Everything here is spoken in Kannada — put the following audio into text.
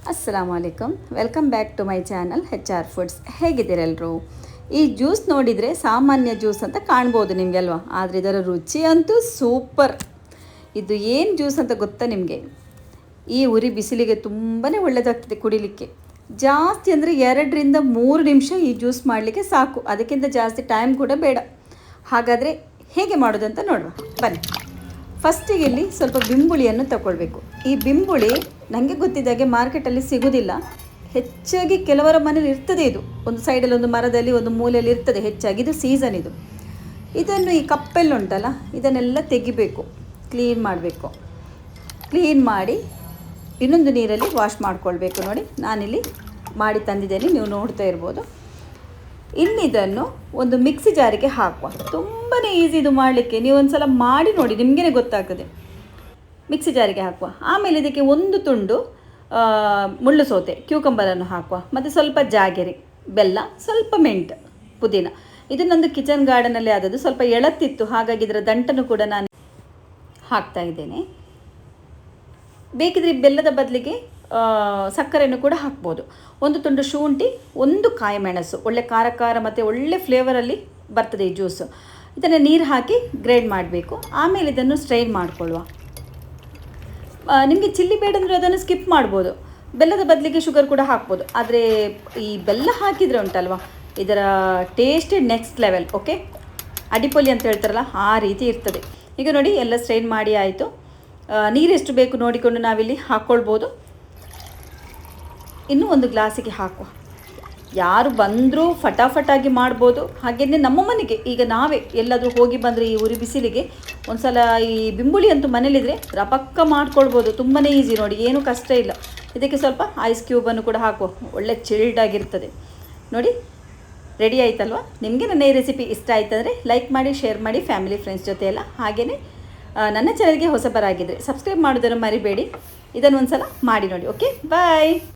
ಅಸ್ಸಲಾಮು ಅಲೈಕಮ್, welcome back to my channel HR foods. ಹೇಗಿದ್ದೀರೆಲ್ಲರೂ? ಈ ಜ್ಯೂಸ್ ನೋಡಿದರೆ ಸಾಮಾನ್ಯ ಜ್ಯೂಸ್ ಅಂತ ಕಾಣ್ಬೋದು ನಿಮಗೆ ಅಲ್ವಾ, ಆದರೆ ಇದರ ರುಚಿ ಅಂತೂ ಸೂಪರ್. ಇದು ಏನು ಜ್ಯೂಸ್ ಅಂತ ಗೊತ್ತಾ ನಿಮಗೆ? ಈ ಉರಿ ಬಿಸಿಲಿಗೆ ತುಂಬಾ ಒಳ್ಳೆಯದಾಗ್ತದೆ ಕುಡಿಲಿಕ್ಕೆ. ಜಾಸ್ತಿ ಅಂದರೆ 2ರಿಂದ 3 ನಿಮಿಷ ಈ ಜ್ಯೂಸ್ ಮಾಡಲಿಕ್ಕೆ ಸಾಕು, ಅದಕ್ಕಿಂತ ಜಾಸ್ತಿ ಟೈಮ್ ಕೂಡ ಬೇಡ. ಹಾಗಾದರೆ ಹೇಗೆ ಮಾಡೋದಂತ ನೋಡುವ ಬನ್ನಿ. ಫಸ್ಟಿಗೆ ಇಲ್ಲಿ ಸ್ವಲ್ಪ ಬಿಂಬುಳಿಯನ್ನು ತಗೊಳ್ಬೇಕು. ಈ ಬಿಂಬುಳಿ ನನಗೆ ಗೊತ್ತಿದ್ದಾಗೆ ಮಾರ್ಕೆಟಲ್ಲಿ ಸಿಗೋದಿಲ್ಲ, ಹೆಚ್ಚಾಗಿ ಕೆಲವರ ಮನೇಲಿ ಇರ್ತದೆ. ಇದು ಒಂದು ಸೈಡಲ್ಲಿ, ಒಂದು ಮರದಲ್ಲಿ, ಒಂದು ಮೂಲೆಯಲ್ಲಿ ಇರ್ತದೆ ಹೆಚ್ಚಾಗಿ. ಇದು ಸೀಸನ್ ಇದು. ಇದನ್ನು ಈ ಕಪ್ಪೆಲ್ಲ ಉಂಟಲ್ಲ, ಇದನ್ನೆಲ್ಲ ತೆಗಿಬೇಕು, ಕ್ಲೀನ್ ಮಾಡಬೇಕು. ಕ್ಲೀನ್ ಮಾಡಿ ಇನ್ನೊಂದು ನೀರಲ್ಲಿ ವಾಶ್ ಮಾಡ್ಕೊಳ್ಬೇಕು. ನೋಡಿ, ನಾನಿಲ್ಲಿ ಮಾಡಿ ತಂದಿದ್ದೇನೆ, ನೀವು ನೋಡ್ತಾ ಇರ್ಬೋದು. ಇನ್ನಿದನ್ನು ಒಂದು ಮಿಕ್ಸಿ ಜಾರಿಗೆ ಹಾಕುವ. ತುಂಬಾ ಈಸಿ ಇದು ಮಾಡಲಿಕ್ಕೆ, ನೀವು ಒಂದು ಸಲ ಮಾಡಿ ನೋಡಿ, ನಿಮಗೇ ಗೊತ್ತಾಗ್ತದೆ. ಮಿಕ್ಸಿ ಜಾರಿಗೆ ಹಾಕುವ. ಆಮೇಲೆ ಇದಕ್ಕೆ ಒಂದು ತುಂಡು ಮುಳ್ಳು ಸೌತೆ ಕ್ಯೂಕಂಬರನ್ನು ಹಾಕುವ, ಮತ್ತು ಸ್ವಲ್ಪ ಜಾಗೆರಿ, ಬೆಲ್ಲ, ಸ್ವಲ್ಪ ಮೆಂಟ್, ಪುದೀನ. ಇದು ನಂದು ಕಿಚನ್ ಗಾರ್ಡನಲ್ಲಿ ಆದದ್ದು, ಸ್ವಲ್ಪ ಎಳತ್ತಿತ್ತು, ಹಾಗಾಗಿ ಇದರ ದಂಟನ್ನು ಕೂಡ ನಾನು ಹಾಕ್ತಾ ಇದ್ದೇನೆ. ಬೇಕಿದ್ರೆ ಬೆಲ್ಲದ ಬದಲಿಗೆ ಸಕ್ಕರೆಯನ್ನು ಕೂಡ ಹಾಕ್ಬೋದು. ಒಂದು ತುಂಡು ಶುಂಠಿ, ಒಂದು ಕಾಯಿ ಮೆಣಸು, ಒಳ್ಳೆ ಖಾರ ಖಾರ ಮತ್ತು ಒಳ್ಳೆ ಫ್ಲೇವರಲ್ಲಿ ಬರ್ತದೆ ಈ ಜ್ಯೂಸು. ಇದನ್ನು ನೀರು ಹಾಕಿ ಗ್ರೈಂಡ್ ಮಾಡಬೇಕು. ಆಮೇಲೆ ಇದನ್ನು ಸ್ಟ್ರೈನ್ ಮಾಡಿಕೊಳ್ಳುವ. ನಿಮಗೆ ಚಿಲ್ಲಿ ಬೇಡಂದರೆ ಅದನ್ನು ಸ್ಕಿಪ್ ಮಾಡ್ಬೋದು, ಬೆಲ್ಲದ ಬದಲಿಗೆ ಶುಗರ್ ಕೂಡ ಹಾಕ್ಬೋದು. ಆದರೆ ಈ ಬೆಲ್ಲ ಹಾಕಿದರೆ ಉಂಟಲ್ವ, ಇದರ ಟೇಸ್ಟೇ ನೆಕ್ಸ್ಟ್ ಲೆವೆಲ್. ಓಕೆ, ಅಡಿಪೊಲಿ ಅಂತ ಹೇಳ್ತಾರಲ್ಲ, ಆ ರೀತಿ ಇರ್ತದೆ. ಈಗ ನೋಡಿ, ಎಲ್ಲ ಸ್ಟ್ರೈನ್ ಮಾಡಿ ಆಯಿತು. ನೀರೆಷ್ಟು ಬೇಕು ನೋಡಿಕೊಂಡು ನಾವಿಲ್ಲಿ ಹಾಕ್ಕೊಳ್ಬೋದು. ಇನ್ನೂ ಒಂದು ಗ್ಲಾಸಿಗೆ ಹಾಕುವ. ಯಾರು ಬಂದರೂ ಫಟಾಫಟಾಗಿ ಮಾಡ್ಬೋದು. ಹಾಗೆಯೇ ನಮ್ಮ ಮನೆಗೆ ಈಗ ನಾವೇ ಎಲ್ಲಾದರೂ ಹೋಗಿ ಬಂದರೆ ಈ ಉರಿ ಬಿಸಿಲಿಗೆ ಒಂದು ಸಲ ಈ ಬಿಂಬುಳಿ ಅಂತೂ ಮನೇಲಿದ್ರೆ ರಪಕ್ಕ ಮಾಡ್ಕೊಳ್ಬೋದು. ತುಂಬಾ ಈಸಿ ನೋಡಿ, ಏನೂ ಕಷ್ಟ ಇಲ್ಲ. ಇದಕ್ಕೆ ಸ್ವಲ್ಪ ಐಸ್ ಕ್ಯೂಬನ್ನು ಕೂಡ ಹಾಕುವ, ಒಳ್ಳೆ ಚಿಲ್ಡಾಗಿರ್ತದೆ. ನೋಡಿ, ರೆಡಿ ಆಯ್ತಲ್ವ? ನಿಮಗೆ ನನ್ನ ಈ ರೆಸಿಪಿ ಇಷ್ಟ ಆಯ್ತಂದರೆ ಲೈಕ್ ಮಾಡಿ, ಶೇರ್ ಮಾಡಿ, ಫ್ಯಾಮಿಲಿ ಫ್ರೆಂಡ್ಸ್ ಜೊತೆ ಎಲ್ಲ. ಹಾಗೆಯೇ ನನ್ನ ಚಾನಲ್ಗೆ ಹೊಸಬರಾಗಿದ್ದರೆ ಸಬ್ಸ್ಕ್ರೈಬ್ ಮಾಡೋದನ್ನು ಮರಿಬೇಡಿ. ಇದನ್ನು ಒಂದು ಸಲ ಮಾಡಿ ನೋಡಿ. ಓಕೆ, ಬಾಯ್.